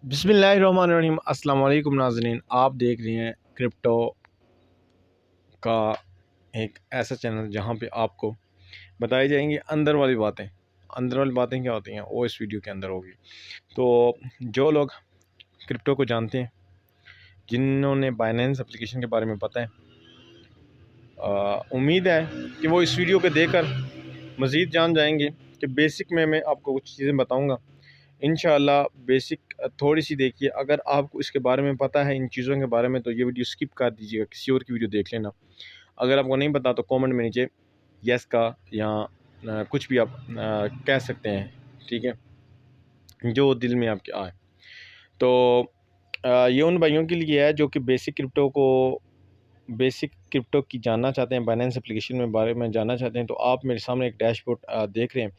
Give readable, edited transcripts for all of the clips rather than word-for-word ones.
बिस्मिल्लाहिर्रहमानिर्रहीम। अस्सलाम वालेकुम नाज़रीन, आप देख रहे हैं क्रिप्टो का एक ऐसा चैनल जहां पे आपको बताई जाएंगी अंदर वाली बातें। अंदर वाली बातें क्या होती हैं वो इस वीडियो के अंदर होगी। तो जो लोग क्रिप्टो को जानते हैं, जिन्होंने बाइनेंस एप्लीकेशन के बारे में पता है, उम्मीद है कि वो इस वीडियो को देखकर मज़ीद जान जाएंगे कि बेसिक में मैं आपको कुछ चीज़ें बताऊँगा। इंशाअल्लाह बेसिक थोड़ी सी देखिए। अगर आपको इसके बारे में पता है, इन चीज़ों के बारे में, तो ये वीडियो स्किप कर दीजिएगा, किसी और की वीडियो देख लेना। अगर आपको नहीं पता तो कमेंट में नीचे यस का या कुछ भी आप कह सकते हैं, ठीक है, जो दिल में आपके आए। तो ये उन भाइयों के लिए है जो कि बेसिक क्रिप्टो की जानना चाहते हैं, बाइनेंस एप्लीकेशन में बारे में जानना चाहते हैं। तो आप मेरे सामने एक डैशबोर्ड देख रहे हैं।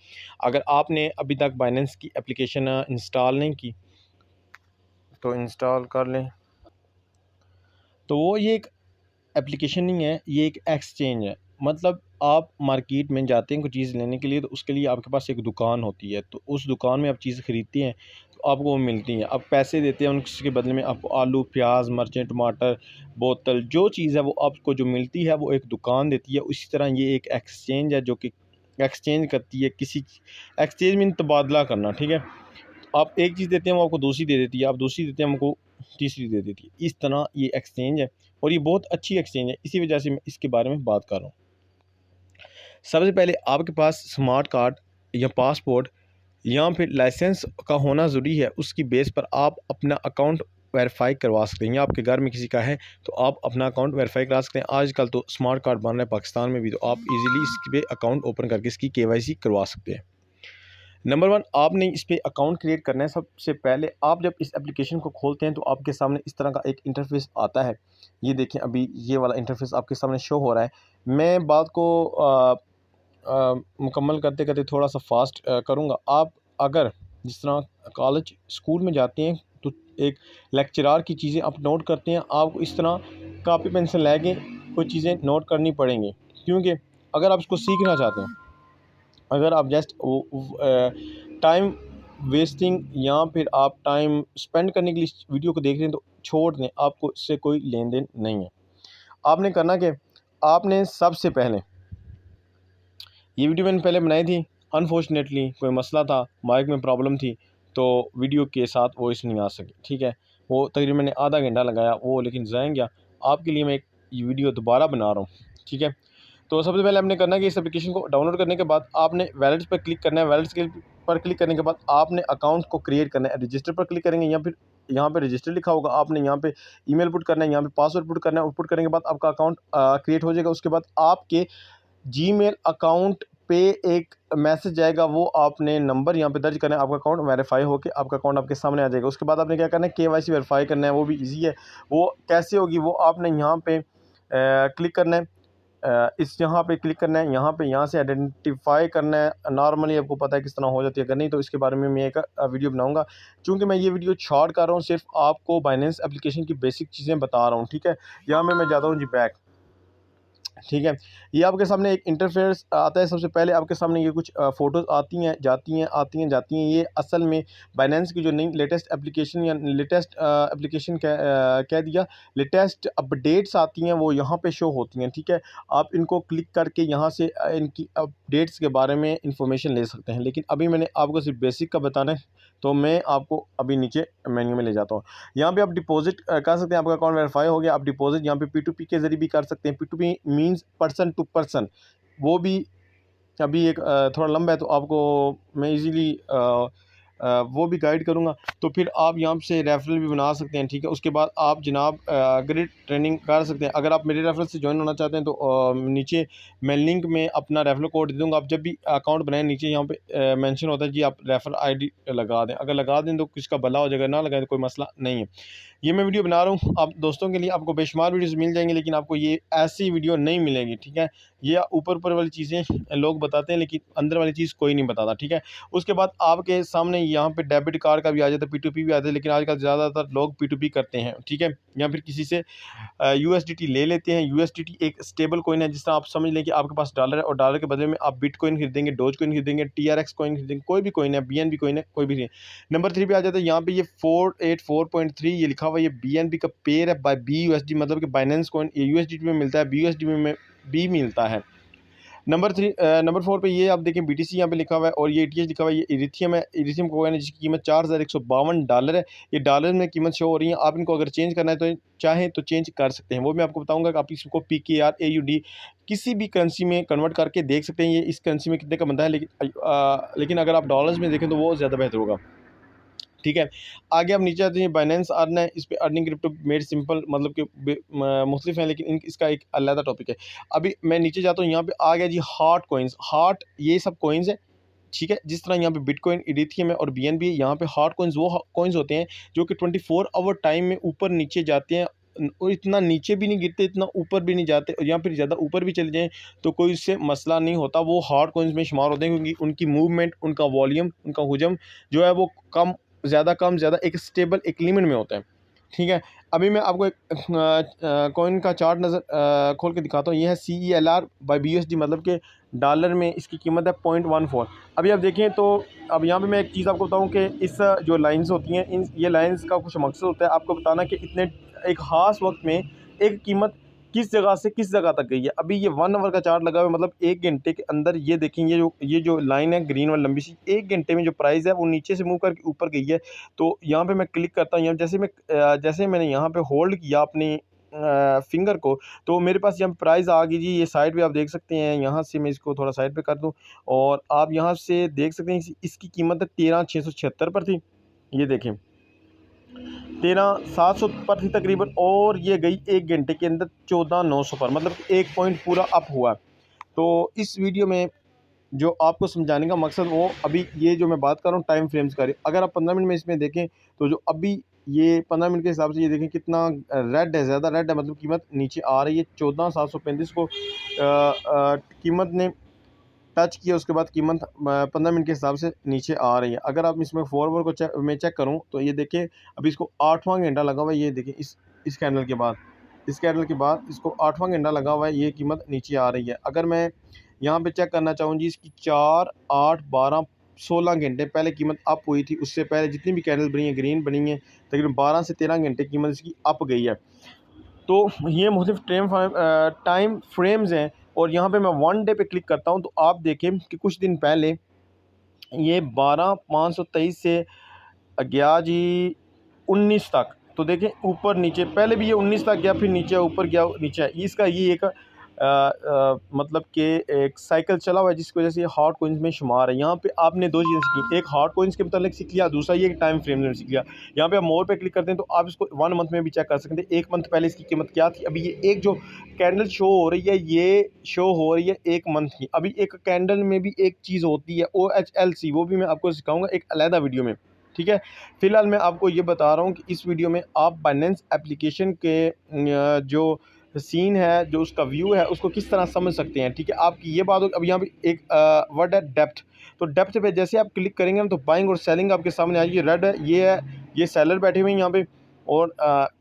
अगर आपने अभी तक बाइनेंस की एप्लीकेशन इंस्टॉल नहीं की तो इंस्टॉल कर लें। तो वो ये एक एप्लीकेशन नहीं है, ये एक एक्सचेंज है। मतलब आप मार्केट में जाते हैं कोई चीज़ लेने के लिए, तो उसके लिए आपके पास एक दुकान होती है। तो उस दुकान में आप चीज़ें ख़रीदती हैं तो आपको वो मिलती हैं। आप पैसे देते हैं उनके बदले में आपको आलू, प्याज, मिर्चें, टमाटर, बोतल, जो चीज़ है वो आपको जो मिलती है वो एक दुकान देती है। उसी तरह ये एक एक्सचेंज है जो कि एक्सचेंज करती है। एक्सचेंज मीन तबादला करना, ठीक है। आप एक चीज़ देते हैं वो आपको दूसरी दे देती है, आप दूसरी देते हैं हमको तीसरी दे देती है। इस तरह ये एक्सचेंज है और ये बहुत अच्छी एक्सचेंज है। इसी वजह से मैं इसके बारे में बात कर रहा हूँ। सबसे पहले आपके पास स्मार्ट कार्ड या पासपोर्ट या फिर लाइसेंस का होना ज़रूरी है। उसकी बेस पर आप अपना अकाउंट वेरीफाई करवा सकते हैं, या आपके घर में किसी का है तो आप अपना अकाउंट वेरीफाई करा सकते हैं। आजकल तो स्मार्ट कार्ड बन रहा है पाकिस्तान में भी, तो आप इजीली इस पे अकाउंट ओपन करके इसकी केवाईसी करवा सकते हैं। नंबर 1, आपने इस पे अकाउंट क्रिएट करना है। सबसे पहले आप जब इस एप्लीकेशन को खोलते हैं तो आपके सामने इस तरह का एक इंटरफेस आता है। ये देखें, अभी ये वाला इंटरफेस आपके सामने शो हो रहा है। मैं बात को मुकम्मल करते करते थोड़ा सा फास्ट करूँगा। आप अगर जिस तरह कॉलेज स्कूल में जाते हैं तो एक लेक्चरार की चीज़ें आप नोट करते हैं, आपको इस तरह कापी पेंसिल लेके कोई चीज़ें नोट करनी पड़ेंगी। क्योंकि अगर आप इसको सीखना चाहते हैं, अगर आप जस्ट टाइम वेस्टिंग या फिर आप टाइम स्पेंड करने के लिए इस वीडियो को देख रहे हैं तो छोड़ दें, आपको इससे कोई लेन देन नहीं है। आपने करना कि आपने सबसे पहले, ये वीडियो मैंने पहले बनाई थी, अनफॉर्चुनेटली कोई मसला था, माइक में प्रॉब्लम थी, तो वीडियो के साथ वॉइस नहीं आ सकी, ठीक है। वो तकरीबन मैंने आधा घंटा लगाया वो, लेकिन ज़ाया गया। आपके लिए मैं एक ये वीडियो दोबारा बना रहा हूँ, ठीक है। तो सबसे पहले आपने करना है कि इस एप्लीकेशन को डाउनलोड करने के बाद आपने वैलेट्स पर क्लिक करना है। पर क्लिक करने के बाद आपने अकाउंट को क्रिएट करना है। रजिस्टर पर क्लिक करेंगे या फिर यहाँ पे रजिस्टर लिखा होगा, आपने यहाँ पे ईमेल पुट करना है, यहाँ पे पासवर्ड पुट करना है। पुट करने के बाद आपका अकाउंट क्रिएट हो जाएगा। उसके बाद आपके जीमेल अकाउंट पे एक मैसेज आएगा, वो आपने नंबर यहाँ पे दर्ज करना है। आपका अकाउंट वेरीफाई होकर आपका अकाउंट आपके सामने आ जाएगा। उसके बाद आपने क्या करना है, केवाईसी वेरीफाई करना है। वो भी इजी है। वो कैसे होगी, वो आपने यहाँ पे क्लिक करना है, इस यहाँ पे क्लिक करना है, यहाँ से आइडेंटिफाई करना है। नॉर्मली आपको पता है किस तरह हो जाती है, अगर नहीं तो इसके बारे में मैं एक वीडियो बनाऊंगा। चूँकि मैं ये वीडियो शॉर्ट कर रहा हूँ, सिर्फ आपको बाइनेंस एप्लीकेशन की बेसिक चीज़ें बता रहा हूँ, ठीक है। यहाँ मैं जाता हूँ जी बैक, ठीक है। ये आपके सामने एक इंटरफेस आता है। सबसे पहले आपके सामने ये कुछ फ़ोटोज़ आती हैं, जाती हैं, आती हैं, जाती हैं। ये असल में बाइनेंस की जो नई लेटेस्ट एप्लीकेशन या लेटेस्ट एप्लीकेशन कह दिया, लेटेस्ट अपडेट्स आती हैं, वो यहाँ पे शो होती हैं, ठीक है। आप इनको क्लिक करके यहाँ से इनकी अपडेट्स के बारे में इंफॉर्मेशन ले सकते हैं। लेकिन अभी मैंने आपको सिर्फ बेसिक का बताना है, तो मैं आपको अभी नीचे मेन्यू में ले जाता हूँ। यहाँ पे आप डिपॉजिट कर सकते हैं। आपका अकाउंट वेरीफाई हो गया, आप डिपॉजिट यहाँ पे P2P के ज़रिए भी कर सकते हैं। P2P means person to person. वो भी अभी एक थोड़ा लंबा है, तो आपको मैं इजीली वो भी गाइड करूँगा। तो फिर आप यहाँ से रेफरल भी बना सकते हैं, ठीक है। उसके बाद आप जनाब ग्रिड ट्रेनिंग कर सकते हैं। अगर आप मेरे रेफरल से ज्वाइन होना चाहते हैं तो नीचे मैं लिंक में अपना रेफरल कोड दे दूँगा। आप जब भी अकाउंट बनाएं, नीचे यहाँ पे मेंशन होता है जी, आप रेफरल आईडी लगा दें। अगर लगा दें तो किसका भला हो जाएगा, ना लगाएं तो कोई मसला नहीं है। ये मैं वीडियो बना रहा हूँ आप दोस्तों के लिए, आपको बेशुमार वीडियोज़ मिल जाएंगे, लेकिन आपको ये ऐसी वीडियो नहीं मिलेगी, ठीक है। ये ऊपर ऊपर वाली चीज़ें लोग बताते हैं, लेकिन अंदर वाली चीज़ कोई नहीं बताता, ठीक है। उसके बाद आपके सामने यहाँ पे डेबिट कार्ड का भी आ जाता है, P2P भी आता है, लेकिन आजकल ज़्यादातर लोग P2P करते हैं, ठीक है। या फिर किसी से USDT ले लेते हैं। USDT एक स्टेबल कॉइन है, जिस तरह आप समझ लें कि आपके पास डॉलर है और डॉलर के बदले में आप बिटकॉइन खरीदेंगे, डोज कॉइन खरीदेंगे, TRX कॉइन खरीदेंगे, कोई भी कॉइन है, BNB कॉइन है, कोई भी नहीं। नंबर 3 पे आ जाता है, यहाँ पे ये 484.3 ये लिखा हुआ है, ये BNB का पेयर है बाय BUSD, मतलब कि बाइनेंस कॉइन USDT में मिलता है, BUSD में भी मिलता है। नंबर 4 पे ये आप देखें BTC यहाँ पे लिखा हुआ है, और ये ETH लिखा हुआ है, ये इरीथियम है, इरीथियम कॉइन है, जिसकी कीमत $4152 है। ये डॉलर में कीमत शो हो रही है। आप इनको अगर चेंज करना है तो चाहें तो चेंज कर सकते हैं, वो मैं आपको बताऊंगा कि आप इसको PKR AUD किसी भी करेंसी में कन्वर्ट करके देख सकते हैं ये इस करेंसी में कितने का बनता है, लेकिन अगर आप डॉलर्स में देखें तो वो ज़्यादा बेहतर होगा, ठीक है। आगे आप नीचे आते हैं, बाइनेंस अर्न है, इस पे अर्निंग क्रिप्टो मेड सिंपल, मतलब कि मुख्तलिफ हैं, लेकिन इसका एक अलग टॉपिक है। अभी मैं नीचे जाता हूँ, यहाँ पे आ गया जी हार्ट कॉइन्स। हार्ट ये सब कॉइन्स है, ठीक है। जिस तरह यहाँ पे बिटकॉइन, इरीथियम है और BNB, यहाँ पे हार्ट कॉइन्स वो कॉइन्स होते हैं जो कि 24 आवर टाइम में ऊपर नीचे जाते हैं, और इतना नीचे भी नहीं गिरते, इतना ऊपर भी नहीं जाते, और या फिर ज़्यादा ऊपर भी चले जाएँ तो कोई इससे मसला नहीं होता, वो हार्ड कॉइन्स में शुमार होते हैं, क्योंकि उनकी मूवमेंट, उनका वॉल्यूम, उनका हुजम जो है वो कम ज़्यादा एक स्टेबल एक लिमिट में होता है, ठीक है। अभी मैं आपको एक कॉइन का चार्ट खोल के दिखाता हूँ। ये है CELR बाय BUSD, मतलब कि डॉलर में इसकी कीमत है 0.14। अभी आप देखें तो अब यहाँ पे मैं एक चीज़ आपको बताऊँ कि इस जो लाइंस होती हैं, इन ये लाइंस का कुछ मकसद होता है आपको बताना कि इतने एक ख़ास वक्त में एक कीमत किस जगह से किस जगह तक गई है। अभी ये 1 आवर का चार्ट लगा हुआ है, मतलब 1 घंटे के अंदर ये देखेंगे ये जो लाइन है ग्रीन वाली लंबी सी, 1 घंटे में जो प्राइस है वो नीचे से मूव करके ऊपर गई है। तो यहाँ पे मैं क्लिक करता हूँ, यहाँ जैसे मैंने यहाँ पे होल्ड किया अपनी फिंगर को, तो मेरे पास यहाँ प्राइस आ गई जी। ये साइड पे आप देख सकते हैं, यहाँ से मैं इसको थोड़ा साइड पे कर दूँ और आप यहाँ से देख सकते हैं इसकी कीमत 13,676 पर थी। ये देखें 13,700 पर थी तकरीबन, और ये गई 1 घंटे के अंदर 14,900 पर, मतलब 1 पॉइंट पूरा अप हुआ। तो इस वीडियो में जो आपको समझाने का मकसद, वो अभी ये जो मैं बात कर रहा हूँ टाइम फ्रेम्स का, अगर आप 15 मिनट में इसमें देखें तो जो अभी ये 15 मिनट के हिसाब से ये देखें कितना रेड है, ज़्यादा रेड है, मतलब कीमत नीचे आ रही है। 14,735 को कीमत ने टच किया, उसके बाद कीमत 15 मिनट के हिसाब से नीचे आ रही है। अगर आप इसमें फॉरवर्ड को मैं चेक करूं तो ये देखें अभी इसको 8वां घंटा लगा हुआ है। ये देखें इस कैंडल के बाद इसको 8वां घंटा लगा हुआ है, ये कीमत नीचे आ रही है। अगर मैं यहाँ पे चेक करना चाहूँ जी, इसकी 4, 8, 12, 16 घंटे पहले कीमत अप हुई थी, उससे पहले जितनी भी कैंडल बनी है ग्रीन बनी है, तकरीबन 12 से 13 घंटे कीमत इसकी अप गई है। तो ये मुख्तलिफ टाइम फ्रेम्स हैं, और यहाँ पे मैं 1 डे पे क्लिक करता हूँ तो आप देखें कि कुछ दिन पहले ये 12,523 से गया जी 19 तक। तो देखें ऊपर नीचे, पहले भी ये 19 तक गया, फिर नीचे ऊपर गया नीचे। इसका ये एक मतलब कि एक साइकिल चला हुआ है, जिसकी वजह से ये हार्ड कॉइन्स में शुमार है। यहाँ पे आपने 2 चीज़ें सीखी, एक हार्ड कॉइन्स के मतलब सीख लिया, दूसरा ये टाइम फ्रेम में सीख लिया। यहाँ पे आप मोर पे क्लिक करते हैं तो आप इसको 1 मंथ में भी चेक कर सकते हैं, 1 मंथ पहले इसकी कीमत क्या थी। अभी ये एक जो कैंडल शो हो रही है, ये शो हो रही है 1 मंथ की। अभी एक कैंडल में भी एक चीज़ होती है OHLC, वो भी मैं आपको सिखाऊंगा एक अलग वीडियो में, ठीक है। फिलहाल मैं आपको ये बता रहा हूँ कि इस वीडियो में आप बाइनेंस एप्लीकेशन के जो सीन है, जो उसका व्यू है, उसको किस तरह समझ सकते हैं, ठीक है। आपकी ये बात हो। अब यहाँ पे एक वर्ड है डेप्थ, तो डेप्थ पे जैसे आप क्लिक करेंगे ना तो बाइंग और सेलिंग आपके सामने आएगी। रेड है, ये सेलर बैठे हुए हैं यहाँ पे, और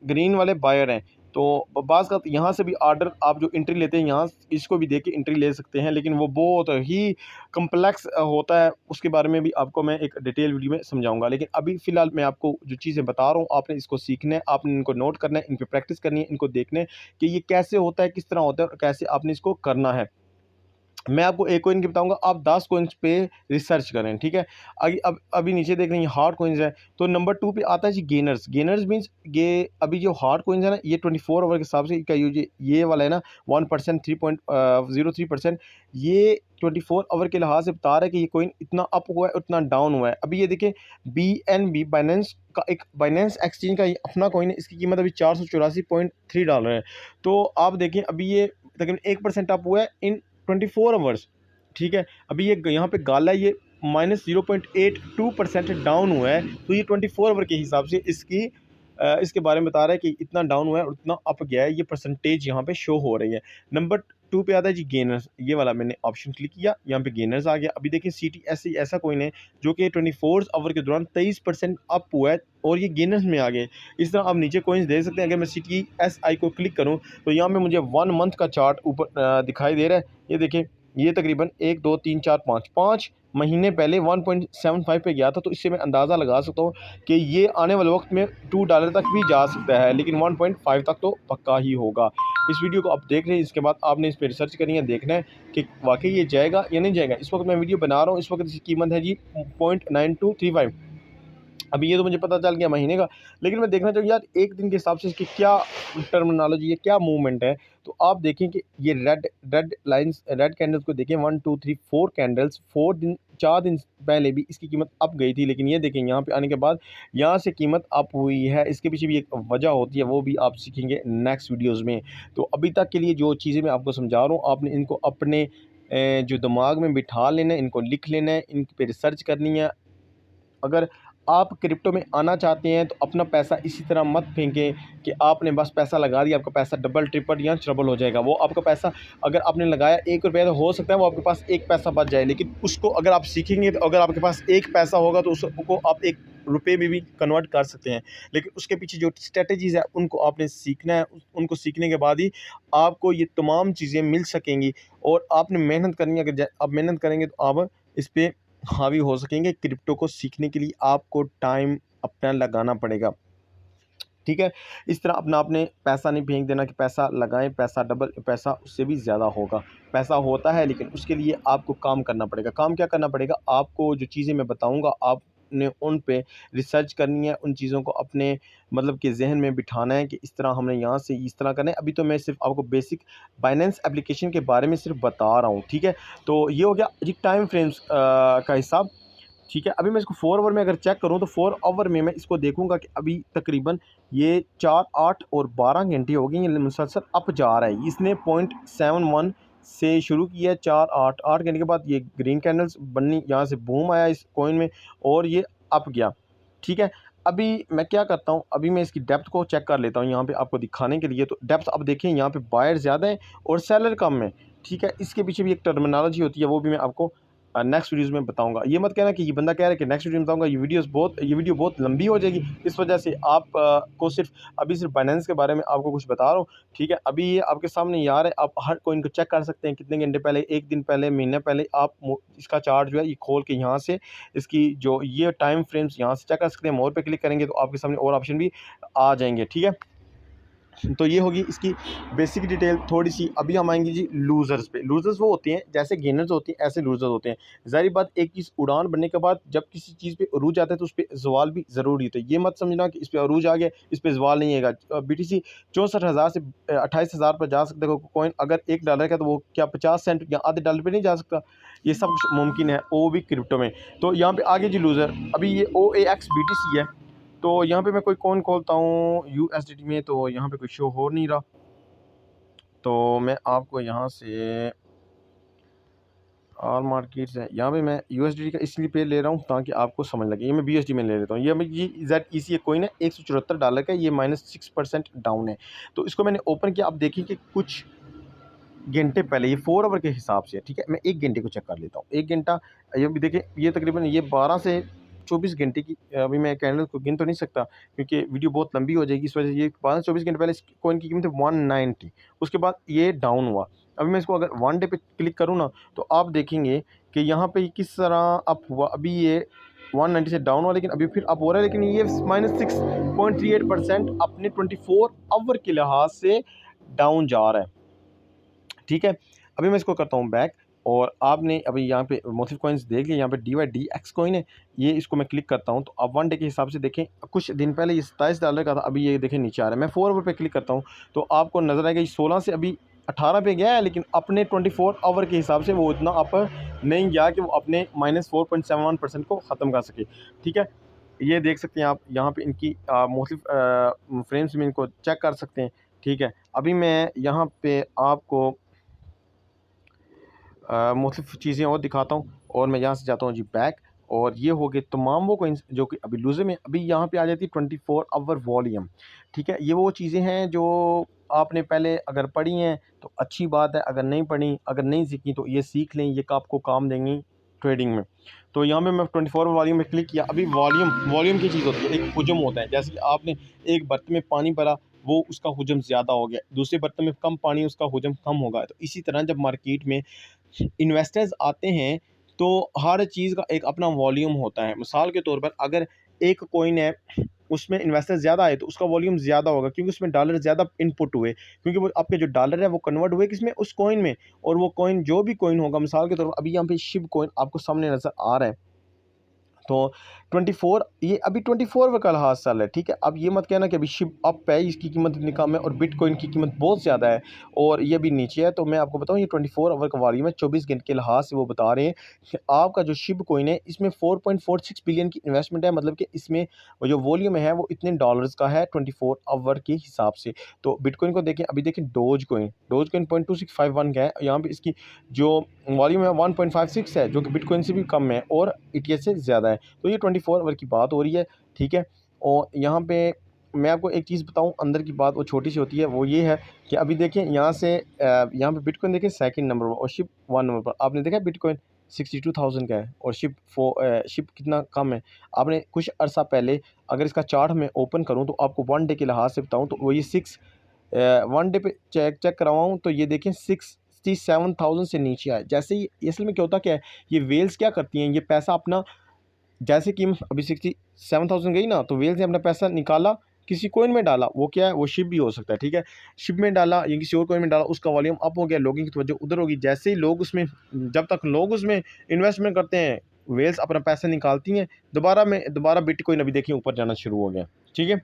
ग्रीन वाले बायर हैं। तो बाज़ का यहाँ से भी आर्डर आप जो एंट्री लेते हैं, यहाँ इसको भी देख के एंट्री ले सकते हैं, लेकिन वो बहुत ही कम्प्लेक्स होता है। उसके बारे में भी आपको मैं एक डिटेल वीडियो में समझाऊंगा, लेकिन अभी फ़िलहाल मैं आपको जो चीज़ें बता रहा हूँ, आपने इसको सीखना है, आपने इनको नोट करना है, इन पर प्रैक्टिस करनी है, इनको देखना है कि ये कैसे होता है, किस तरह होता है और कैसे आपने इसको करना है। मैं आपको एक कॉइन की बताऊंगा, आप 10 कॉइन्स पे रिसर्च करें, ठीक है। अभी नीचे देख रहे हैं हार्ड कॉइन्स है, तो नंबर 2 पे आता है जी गेनर्स मीन्स ये अभी जो हार्ड कॉइन्स है ना, ये 24 आवर के हिसाब से का यूज ये वाला है ना 1%, 3.03%, ये 24 आवर के लिहाज से बता रहा है कि ये कॉइन इतना अप हुआ है, उतना डाउन हुआ है। अभी ये देखें BNB बाइनेंस का एक बाइनेंस एक्सचेंज का अपना कॉइन है, इसकी कीमत अभी $484.3 है। तो आप देखें अभी ये तकरीबन 1% अप हुआ है इन 24 आवर्स, ठीक है। अभी ये यहाँ पे गाला ये -0.82% डाउन हुआ है, तो ये 24 आवर के हिसाब से इसके बारे में बता रहा है कि इतना डाउन हुआ है और इतना अप गया है, ये परसेंटेज यहाँ पे शो हो रही है। नंबर टू पे आता है जी गेनर्स, ये वाला मैंने ऑप्शन क्लिक किया, यहाँ पे गेनर्स आ गया। अभी देखिए CTS ऐसा कोइन है जो कि 24 आवर के दौरान 23% अप हुआ है और ये गेनर्स में आ गए। इस तरह आप नीचे कोइंस देख सकते हैं। अगर मैं CTSI को क्लिक करूँ तो यहाँ पे मुझे 1 मंथ का चार्ट ऊपर दिखाई दे रहा है। ये देखें, ये तकरीबन 1 2 3 4 5 महीने पहले 1.75 पे गया था। तो इससे मैं अंदाज़ा लगा सकता हूँ कि ये आने वाले वक्त में $2 तक भी जा सकता है, लेकिन 1.5 तक तो पक्का ही होगा। इस वीडियो को आप देख रहे हैं, इसके बाद आपने इस पर रिसर्च करनी है, देखना है कि वाकई ये जाएगा या नहीं जाएगा। इस वक्त मैं वीडियो बना रहा हूँ, इस वक्त इसकी कीमत है जी 0.9235। अभी ये तो मुझे पता चल गया महीने का, लेकिन मैं देखना चाहूँगा यार एक दिन के हिसाब से इसकी क्या टर्मिनोलॉजी है, क्या मूवमेंट है। तो आप देखें कि ये red red lines, red candles को देखें, 1 2 3 4 कैंडल्स, 4 दिन पहले भी इसकी कीमत अप गई थी, लेकिन ये देखें यहाँ पे आने के बाद यहाँ से कीमत अप हुई है। इसके पीछे भी एक वजह होती है, वो भी आप सीखेंगे नेक्स्ट वीडियोज़ में। तो अभी तक के लिए जो चीज़ें मैं आपको समझा रहा हूँ, आपने इनको अपने जो दिमाग में बिठा लेना है, इनको लिख लेना है, इन पे रिसर्च करनी है। अगर आप क्रिप्टो में आना चाहते हैं तो अपना पैसा इसी तरह मत फेंकें कि आपने बस पैसा लगा दिया, आपका पैसा डबल ट्रिपल या ट्रबल हो जाएगा। वो आपका पैसा अगर आपने लगाया ₹1 तो हो सकता है वो आपके पास 1 पैसा बच जाए, लेकिन उसको अगर आप सीखेंगे तो अगर आपके पास 1 पैसा होगा तो उसको आप ₹1 में भी कन्वर्ट कर सकते हैं। लेकिन उसके पीछे जो स्ट्रेटजीज़ है उनको आपने सीखना है। उनको सीखने के बाद ही आपको ये तमाम चीज़ें मिल सकेंगी और आपने मेहनत करनी है। अगर आप मेहनत करेंगे तो आप इस पर हावी हो सकेंगे। क्रिप्टो को सीखने के लिए आपको टाइम अपना लगाना पड़ेगा, ठीक है। इस तरह अपना आपने पैसा नहीं फेंक देना कि पैसा लगाएं, पैसा डबल, पैसा उससे भी ज़्यादा होगा। पैसा होता है लेकिन उसके लिए आपको काम करना पड़ेगा। काम क्या करना पड़ेगा? आपको जो चीज़ें मैं बताऊंगा आपने उन पे रिसर्च करनी है, उन चीज़ों को अपने मतलब कि जहन में बिठाना है कि इस तरह हमने यहाँ से इस तरह करना है। अभी तो मैं सिर्फ आपको बेसिक बाइनेंस एप्लीकेशन के बारे में सिर्फ बता रहा हूँ, ठीक है। तो ये हो गया जी टाइम फ्रेम्स का हिसाब, ठीक है। अभी मैं इसको 4 आवर में अगर चेक करूँ तो 4 आवर में मैं इसको देखूंगा कि अभी तकरीबन ये 4 8 और 12 घंटे हो गए, ये मुसलसल अप जा रहा है। इसने 0.71 से शुरू किया है, 4 8 घंटे के बाद ये ग्रीन कैंडल्स बननी, यहाँ से बूम आया इस कॉइन में और ये अप गया, ठीक है। अभी मैं क्या करता हूँ, अभी मैं इसकी डेप्थ को चेक कर लेता हूँ यहाँ पे आपको दिखाने के लिए। तो डेप्थ अब देखें, यहाँ पे बायर ज़्यादा है और सेलर कम है, ठीक है। इसके पीछे भी एक टर्मिनोलॉजी होती है, वो भी मैं आपको नेक्स्ट वीडियोज़ में बताऊंगा। ये मत कहना कि ये बंदा कह रहा है कि नेक्स्ट वीडियो में बताऊंगा, ये वीडियो बहुत लंबी हो जाएगी। इस वजह से आप को सिर्फ बाइनेंस के बारे में आपको कुछ बता रहा हूँ, ठीक है। अभी ये आपके सामने यार है, आप हर कोइन को चेक कर सकते हैं कितने घंटे पहले, 1 दिन पहले, महीने पहले। आप इसका चार्ट जो है ये खोल के यहाँ से इसकी जो ये टाइम फ्रेम्स यहाँ से चेक कर सकते हैं। मोर पे क्लिक करेंगे तो आपके सामने और ऑप्शन भी आ जाएंगे, ठीक है। तो ये होगी इसकी बेसिक डिटेल थोड़ी सी। अभी हम आएंगे जी लूज़र्स पे। लूज़र्स वो होते हैं जैसे गेनर्स होते हैं ऐसे लूज़र्स होते हैं। ज़ाहिर बात, एक चीज़ उड़ान बनने के बाद जब किसी चीज़ पे अरूज आता है तो उस पर ज़वाल भी ज़रूरी होता है। ये मत समझना कि इस पर अरूज आ गया इस पर ज़वाल नहीं आएगा। BTC 64,000 से 28,000 पर जा सकता है कॉइन। अगर $1 का तो वो क्या 50 सेंट या आधे डॉलर पर नहीं जा सकता? ये सब कुछ मुमकिन है, वो भी क्रिप्टो में। तो यहाँ पे आगे जी लूज़र, अभी ये OAX BTC है। तो यहाँ पे मैं कोई कॉइन खोलता हूँ USDT में, तो यहाँ पे कोई शो हो नहीं रहा। तो मैं आपको यहाँ से ऑल मार्केट्स है, यहाँ पे मैं USDT का इसलिए पे ले रहा हूँ ताकि आपको समझ लगे। ये मैं BSD में ले लेता हूँ। ये ZEC कॉइन है, $174 का, ये -6% डाउन है। तो इसको मैंने ओपन किया। आप देखिए कि कुछ घंटे पहले, ये 4 आवर के हिसाब से, ठीक है। मैं 1 घंटे को चेक कर लेता हूँ। 1 घंटा, ये भी देखें, ये तकरीबन ये 12 से 24 घंटे की, अभी मैं कैंडल को गिन तो नहीं सकता क्योंकि वीडियो बहुत लंबी हो जाएगी, इस वजह से। ये 12 से 24 घंटे पहले इस कॉइन की कीमत है 190, उसके बाद ये डाउन हुआ। अभी मैं इसको अगर 1 डे पे क्लिक करूँ ना तो आप देखेंगे कि यहाँ पे किस तरह अप हुआ। अभी ये 190 से डाउन हुआ लेकिन अभी फिर अप हो रहा है, लेकिन ये -6.38% अपने 24 आवर के लिहाज से डाउन जा रहा है, ठीक है। अभी मैं इसको करता हूँ बैक और आपने अभी यहाँ पे मुख्तलिफ कॉइन्स देख लिए। यहाँ पे DYDX कॉइन है, ये इसको मैं क्लिक करता हूँ तो अब 1 डे के हिसाब से देखें, कुछ दिन पहले ये $27 का था, अभी ये देखें नीचे आ रहा है। मैं 4 आवर पे क्लिक करता हूँ तो आपको नज़र आएगा ये 16 से अभी 18 पे गया है, लेकिन अपने 24 आवर के हिसाब से वो इतना अप नहीं गया कि वो अपने -4.71% को ख़त्म कर सके, ठीक है। ये देख सकते हैं आप यहाँ पे इनकी मुख्तलिफ फ्रेम्स में इनको चेक कर सकते हैं, ठीक है। अभी मैं यहाँ पे आपको मुख्तलिफ चीज़ें और दिखाता हूँ और मैं यहाँ से जाता हूँ जी बैक। और ये हो गए तमाम वो कोइंस जो कि अभी लूज़र में। अभी यहाँ पे आ जाती है 24 आवर वॉल्यूम, ठीक है। ये वो चीज़ें हैं जो आपने पहले अगर पढ़ी हैं तो अच्छी बात है, अगर नहीं पढ़ी, अगर नहीं सीखी तो ये सीख लें, ये आपको काम देंगी ट्रेडिंग में। तो यहाँ पे मैं 24 वॉल्यूम में क्लिक किया। अभी वॉल्यूम वॉल्यूम की चीज़ होती है, एक हुजम होता है। जैसे कि आपने एक बर्तन में पानी भरा, वो उसका हुजम ज़्यादा हो गया, दूसरे बर्तन में कम पानी, उसका हुजम कम होगा। तो इसी तरह जब मार्केट में इन्वेस्टर्स आते हैं तो हर चीज़ का एक अपना वॉल्यूम होता है। मिसाल के तौर पर अगर एक कॉइन है, उसमें इन्वेस्टर ज़्यादा आए तो उसका वॉल्यूम ज़्यादा होगा, क्योंकि उसमें डॉलर ज़्यादा इनपुट हुए, क्योंकि वो आपके जो डॉलर है वो कन्वर्ट हुए किसमें, उस कॉइन में। और वो कॉइन जो भी कॉइन होगा, मिसाल के तौर पर अभी यहाँ पे शिब कॉइन आपको सामने नज़र आ रहा है, तो 24 ये अभी 24 का लिहाज चल रहा है, ठीक है। अब ये मत कहना कि अभी शिप अप है, इसकी कीमत इतनी कम है और बिटकॉइन की कीमत बहुत ज़्यादा है और ये भी नीचे है। तो मैं आपको बताऊं, ये 24 आवर का वॉल्यूम है, 24 घंटे के लिहाज से वो बता रहे हैं कि आपका जो शिप कॉइन है इसमें 4.46 बिलियन की इन्वेस्टमेंट है, मतलब कि इसमें वो जो वॉल्यूम है वो इतने डॉलर्स का है 24 आवर के हिसाब से। तो बिटकॉइन को देखें, अभी देखें डोज कॉइन 0.2651 का है, यहाँ पर इसकी जो वॉल्यूम है 1.56 है, जो कि बिटकॉइन से भी कम है और ईटीएस से ज़्यादा है। तो ये 24 आवर की बात हो रही है, ठीक है। और यहाँ पे मैं आपको एक चीज़ बताऊँ, अंदर की बात वो छोटी सी होती है, वो ये है कि अभी देखें यहाँ से यहाँ पे बिटकॉइन देखें सेकंड नंबर पर और शिप 1 नंबर पर। आपने देखा बिटकॉइन 62,000 का है और शिप कितना कम है। आपने कुछ अर्सा पहले, अगर इसका चार्ट में ओपन करूँ तो आपको 1 डे के लिहाज से बताऊँ तो वो ये 1 डे पे चेक करवाऊँ तो ये देखें 67,000 से नीचे आए। जैसे ही असल में क्या होता क्या है, ये वेल्स क्या करती हैं, ये पैसा अपना, जैसे कि अभी 67,000 गई ना, तो वेल्स ने अपना पैसा निकाला, किसी कॉइन में डाला, वो क्या है, वो शिप भी हो सकता है, ठीक है। शिप में डाला या किसी और कॉइन में डाला, उसका वॉल्यूम अप हो गया, लोगों की तवज्जो उधर होगी। जैसे ही लोग उसमें, जब तक लोग उसमें इन्वेस्टमेंट करते हैं, वेल्स अपना पैसा निकालती हैं, दोबारा बिटकॉइन अभी देखिए ऊपर जाना शुरू हो गया, ठीक है।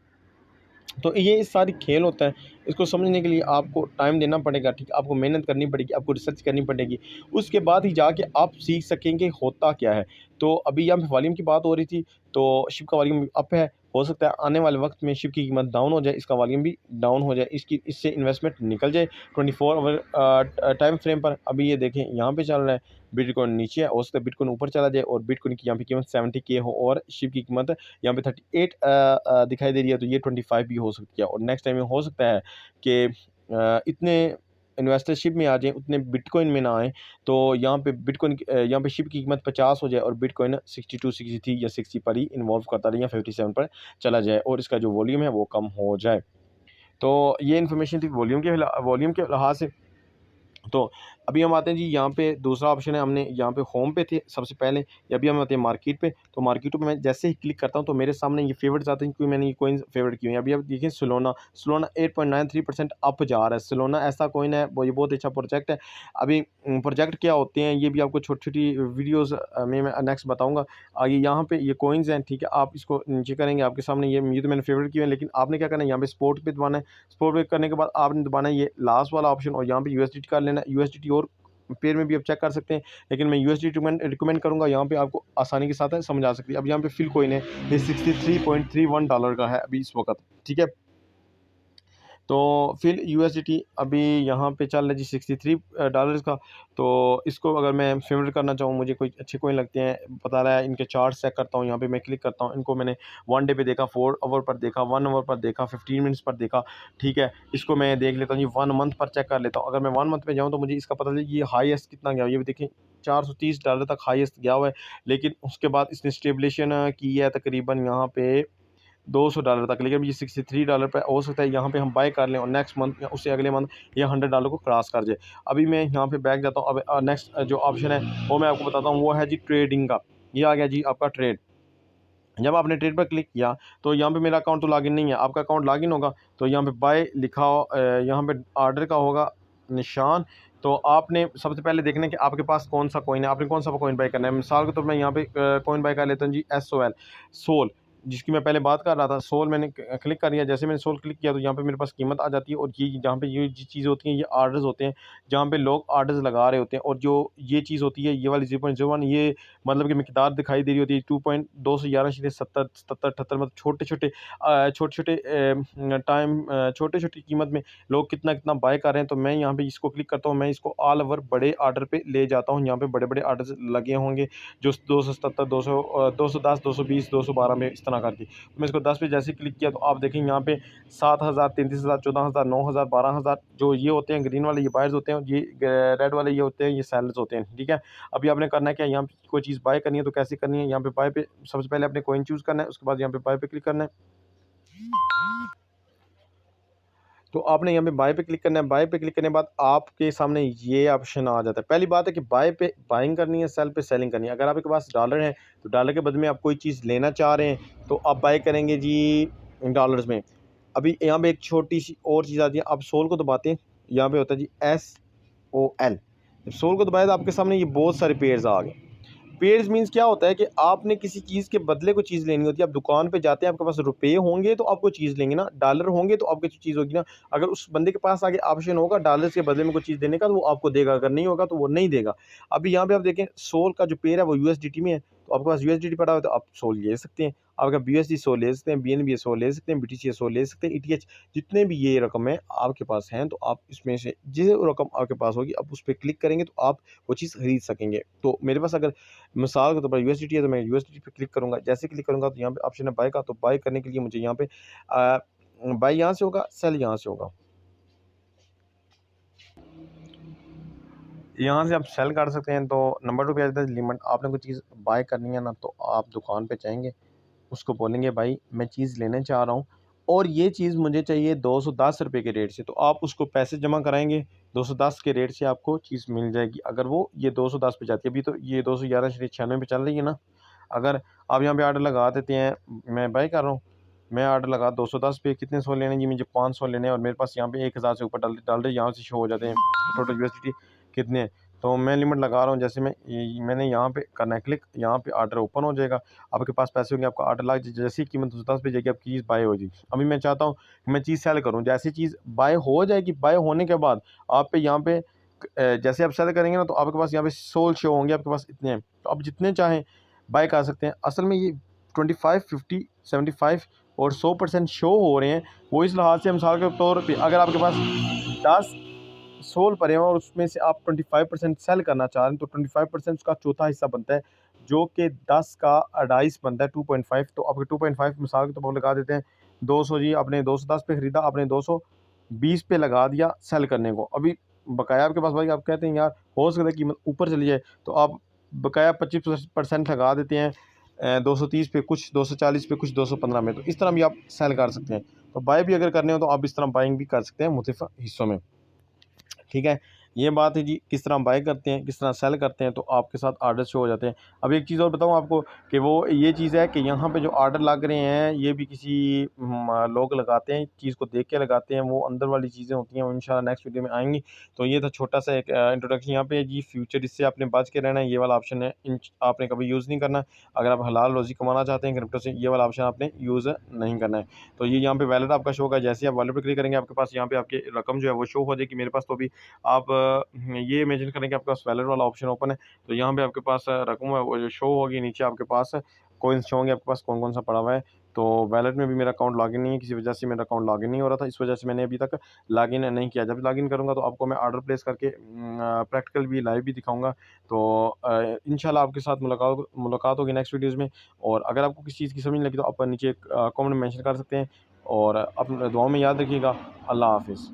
तो ये सारी खेल होता है, इसको समझने के लिए आपको टाइम देना पड़ेगा, ठीक है, आपको मेहनत करनी पड़ेगी, आपको रिसर्च करनी पड़ेगी, उसके बाद ही जाके आप सीख सकेंगे होता क्या है। तो अभी यहाँ पे वॉल्यूम की बात हो रही थी, तो शिप का वॉल्यूम अप है, हो सकता है आने वाले वक्त में शिप की कीमत डाउन हो जाए, इसका वॉल्यूम भी डाउन हो जाए, इससे इन्वेस्टमेंट निकल जाए 24 आवर टाइम फ्रेम पर। अभी ये देखें यहाँ पे चल रहा है, बिटकॉइन नीचे है, हो सकता है बिटकॉइन ऊपर चला जाए और बिटकॉइन की यहाँ पे कीमत 70K हो और शिप की कीमत यहाँ पे 38 दिखाई दे रही है, तो ये 25 भी हो सकती है। और नेक्स्ट टाइम में हो सकता है कि इतने इन्वेस्टरशिप में आ जाएँ, उतने बिटकॉइन में ना आएँ, तो यहाँ पे यहाँ पे शिप की कीमत 50 हो जाए और बिटकॉइन 62, 63 या 60 पर ही इन्वॉल्व करता रहे या 57 पर चला जाए और इसका जो वॉल्यूम है वो कम हो जाए। तो ये इन्फॉर्मेशन थी वॉल्यूम के लिहाज से। तो अभी हम आते हैं जी, यहाँ पे दूसरा ऑप्शन है, हमने यहाँ पे होम पे थे सबसे पहले, या अभी हम आते हैं मार्केट पे। तो मार्केटों पे मैं जैसे ही क्लिक करता हूँ तो मेरे सामने ये फेवरेट्स आते हैं, क्योंकि मैंने ये कॉइन फेवरेट किए हैं। अभी आप देखिए सोलोना 8.93% अप जा रहा है। सोलोना ऐसा कॉइन है, वो ये बहुत अच्छा प्रोजेक्ट है। अभी प्रोजेक्ट क्या होते हैं ये भी आपको छोटी छोटी वीडियोज़ में मैं नेक्स्ट बताऊँगा आगे। यहाँ पे ये कॉइन्स हैं, ठीक है, आप इसको नीचे करेंगे, आपके सामने ये तो मैंने फेवरेट किए हैं, लेकिन आपने क्या करना है, यहाँ पे स्पोर्ट पे दबाना है। स्पोर्ट पे करने के बाद आपने दबाना है ये लास्ट वाला ऑप्शन और यहाँ पे यूएसडीटी कर लेना है। यूएसडीटी और पेयर में भी आप चेक कर सकते हैं, लेकिन मैं यूएसडीटी रिकमेंड करूँगा, यहाँ पे आपको आसानी के साथ है समझ आ सकती है। अब यहाँ पे फिल कॉइन है, ये $63.31 का है अभी इस वक्त, ठीक है। तो फिर यूएसडीटी अभी यहाँ पे चल रहा है जी $63 का। तो इसको अगर मैं फेवरेट करना चाहूँ, मुझे कोई अच्छे कॉइन लगते हैं, बता रहा है, इनके चार्ट चेक करता हूँ, यहाँ पे मैं क्लिक करता हूँ। इनको मैंने 1 डे पे देखा, 4 आवर पर देखा, 1 आवर पर देखा, 15 मिनट्स पर देखा, ठीक है। इसको मैं देख लेता हूँ जी, 1 मंथ पर चेक कर लेता हूँ। अगर मैं 1 मंथ में जाऊँ तो मुझे इसका पता चले ये हाईएस्ट कितना गया, ये भी देखें $430 तक हाईएस्ट गया हुआ है। लेकिन उसके बाद इसने स्टेबलेशन की है तकरीबन यहाँ पे $200 तक, लेकिन ये $63 पे हो सकता है यहाँ पे हम बाय कर लें और नेक्स्ट मंथ या उससे अगले मंथ ये $100 को क्रॉस कर जाए। अभी मैं यहाँ पे बैक जाता हूँ। अब नेक्स्ट जो ऑप्शन है वो मैं आपको बताता हूँ, वो है जी ट्रेडिंग का। ये आ गया जी आपका ट्रेड। जब आपने ट्रेड पर क्लिक किया तो यहाँ पे मेरा अकाउंट तो लॉगिन नहीं है, आपका अकाउंट लॉगिन होगा तो यहाँ पे बाय लिखा हो, यहाँ पे ऑर्डर का होगा निशान। तो आपने सबसे पहले देखना है कि आपके पास कौन सा कॉइन है, आपने कौन सा कॉइन बाय करना है। मिसाल के तौर पर मैं यहाँ पे कॉइन बाय कर लेता हूँ जी SOL सोल। जिसकी मैं पहले बात कर रहा था, सोल मैंने क्लिक कर दिया। जैसे मैंने सोल क्लिक किया तो यहाँ पे मेरे पास कीमत आ जाती है, और ये जहाँ पे ये चीज़ होती है, ये आर्डर्स होते हैं जहाँ पे लोग आर्डर्स लगा रहे होते हैं। और जो ये चीज़ होती है, ये वाली 0.01, ये मतलब कि मिकदार दिखाई दे रही होती है 2.211.77 मतलब छोटे-छोटे छोटे-छोटी कीमत में लोग कितना-कितना बाय कर रहे हैं। तो मैं यहाँ पे इसको क्लिक करता हूँ, मैं इसको ऑल ओवर बड़े ऑर्डर पे ले जाता हूँ। यहाँ पे बड़े-बड़े ऑर्डर्स लगे होंगे जो 277, 210, 220, 212 में इस तरह करके। मैं इसको 10 पे जैसे ही क्लिक किया तो आप देखें यहाँ पे 7,000, 33,000, 14,000, 9,000, 12,000 जो ये होते हैं ग्रीन वाले, ये बायर्स होते हैं, ये रेड वाले ये होते हैं, ये सेलर्स होते हैं। ठीक है, अभी आपने करना है क्या, यहाँ पे कोई चीज़ बाय करनी है तो कैसे करनी है, यहाँ पे बाय पे सबसे पहले अपने कॉइन चूज़ करना है, उसके बाद यहाँ पे बाय पे क्लिक करना है। तो आपने यहाँ पे बाय पे क्लिक करना है। बाय पे क्लिक करने के बाद आपके सामने ये ऑप्शन आ जाता है। पहली बात है कि बाय पे बाइंग करनी है, सेल पे सेलिंग करनी है। अगर आपके पास डॉलर है तो डॉलर के बदले में आप कोई चीज़ लेना चाह रहे हैं तो आप बाय करेंगे जी डॉलर्स में। अभी यहाँ पे एक छोटी सी और चीज़ आती है, आप सोल को दबाते हैं, यहाँ पे होता है जी SOL। जब सोल को दबाया तो आपके सामने ये बहुत सारे पेयर्स आ गए। पेयर्स मीन्स क्या होता है कि आपने किसी चीज़ के बदले कोई चीज़ लेनी होती है। आप दुकान पे जाते हैं, आपके पास रुपए होंगे तो आप कोई चीज़ लेंगे ना, डॉलर होंगे तो आपकी चीज़ होगी ना। अगर उस बंदे के पास आगे ऑप्शन होगा डॉलर्स के बदले में कोई चीज़ देने का तो वो आपको देगा, अगर नहीं होगा तो वो नहीं देगा। अभी यहाँ पे आप देखें सोल का जो पेयर है वो USDT में है, तो आपके पास USDT पड़ा हुआ है तो आप सोल ले सकते हैं। आप अगर BUSD सोल ले सकते हैं, BNB सोल ले सकते हैं, BTC सोल ले सकते हैं, ETH जितने भी ये रकम है आपके पास हैं तो आप इसमें से जिस रकम आपके पास होगी आप उस पर क्लिक करेंगे तो आप वो चीज़ खरीद सकेंगे। तो मेरे पास अगर मिसाल के तौर पर यूएसडीटी है तो मैं यूएसडीटी पे क्लिक करूँगा। जैसे क्लिक करूँगा तो यहाँ पे ऑप्शन है बाय का, तो बाय करने के लिए मुझे यहाँ पे बाय यहाँ से होगा, सेल यहाँ से होगा। यहाँ से आप सेल कर सकते हैं। तो नंबर 2 पे आ जाता है लिमिट। आपने कोई चीज़ बाय करनी है ना तो आप दुकान पे जाएँगे, उसको बोलेंगे भाई मैं चीज़ लेना चाह रहा हूँ और ये चीज़ मुझे चाहिए 210 रुपये के रेट से, तो आप उसको पैसे जमा कराएँगे, 210 के रेट से आपको चीज़ मिल जाएगी। अगर वो ये 210 पे जाती है, अभी तो ये 211.96 पे चल रही है ना। अगर आप यहाँ पे ऑर्डर लगा देते हैं, मैं बाय कर रहा हूँ, मैं ऑर्डर लगा 210 पे, कितने सौ लेने हैं जी, मुझे 500 लेने हैं और मेरे पास यहाँ पे 1000 से ऊपर डॉलर यहाँ से शो हो जाते हैं टोटल यूएसडीटी कितने हैं। तो मैं लिमिट लगा रहा हूँ, जैसे मैंने यहाँ पे करना है क्लिक, यहाँ पे ऑर्डर ओपन हो जाएगा, आपके पास पैसे होंगे, आपका ऑर्डर लग जैसे ही कीमत 210 पे जाएगी आपकी चीज़ बाय हो जाएगी। अभी मैं चाहता हूँ कि मैं चीज़ सेल करूँ, जैसी चीज़ बाय हो जाएगी, बाय होने के बाद आप पे यहाँ पे जैसे आप सेल करेंगे ना तो आपके पास यहाँ पे सोल शो होंगे, आपके पास इतने हैं, तो आप जितने चाहें बाय कर सकते हैं। असल में ये 25, 50, 75 और 100% शो हो रहे हैं। वो इस लिहाज से मिसाल के तौर पे अगर आपके पास 10 सोल पड़े हैं और उसमें से आप 25% सेल करना चाह रहे हैं तो 25% उसका चौथा हिस्सा बनता है जो कि 10 का 2.5 बनता है 2.5। तो आपके 2.5 मिसाल के तौर पर लगा देते हैं 200 जी, आपने 210 पे ख़रीदा, आपने 220 पे लगा दिया सेल करने को। अभी बकाया आपके पास भाई, आप कहते हैं यार हो सकता है कीमत ऊपर चली जाए तो आप बकाया 25% लगा देते हैं 230 पे, कुछ 240 पे, कुछ 215 में। तो इस तरह भी आप सेल कर सकते हैं। तो बाय भी अगर करने हो तो आप इस तरह बाइंग भी कर सकते हैं मुख्तलिफ हिस्सों में। ठीक है, ये बात है जी किस तरह बाय करते हैं, किस तरह सेल करते हैं, तो आपके साथ ऑर्डर शो हो जाते हैं। अब एक चीज़ और बताऊँ आपको कि वो ये चीज़ है कि यहाँ पे जो ऑर्डर लग रहे हैं ये भी किसी लोग लगाते हैं, चीज़ को देख के लगाते हैं, वो अंदर वाली चीज़ें होती हैं वो इंशाल्लाह नेक्स्ट वीडियो में आएँगी। तो ये था छोटा सा एक इंट्रोडक्शन यहाँ पे है जी। फ्यूचर इससे आपने बच के रहना है, ये वाला ऑप्शन है आपने कभी यूज़ नहीं करना। अगर आप हलाल रोज़ी कमाना चाहते हैं क्रिप्टो से, ये वाला ऑप्शन आपने यूज़ नहीं करना है। तो ये यहाँ पे वैलेट आपका शो होगा, जैसे आप वैलेट पे क्लिक करेंगे आपके पास यहाँ पे आपकी रकम जो है वो शो हो जाएगी। मेरे पास तो अभी आप ये इमेजिन करें कि आपके पास वैलेट वाला ऑप्शन ओपन है, तो यहाँ पे आपके पास रकम है वो जो शो होगी, नीचे आपके पास कॉइन्स शो होंगे आपके पास कौन कौन सा पड़ा हुआ है। तो वैलेट में भी मेरा अकाउंट लॉगिन नहीं है, किसी वजह से मेरा अकाउंट लॉगिन नहीं हो रहा था, इस वजह से मैंने अभी तक लॉगिन नहीं किया। जब लॉगिन करूँगा तो आपको मैं ऑर्डर प्लेस करके प्रैक्टिकल भी लाइव भी दिखाऊँगा। तो इंशाल्लाह आपके साथ मुलाकात होगी नेक्स्ट वीडियोज़ में। और अगर आपको किसी चीज़ की समझ नहीं लगी तो आप नीचे कमेंट में मेंशन कर सकते हैं और अपने दुआओं में याद रखिएगा। अल्लाह हाफ़िज़।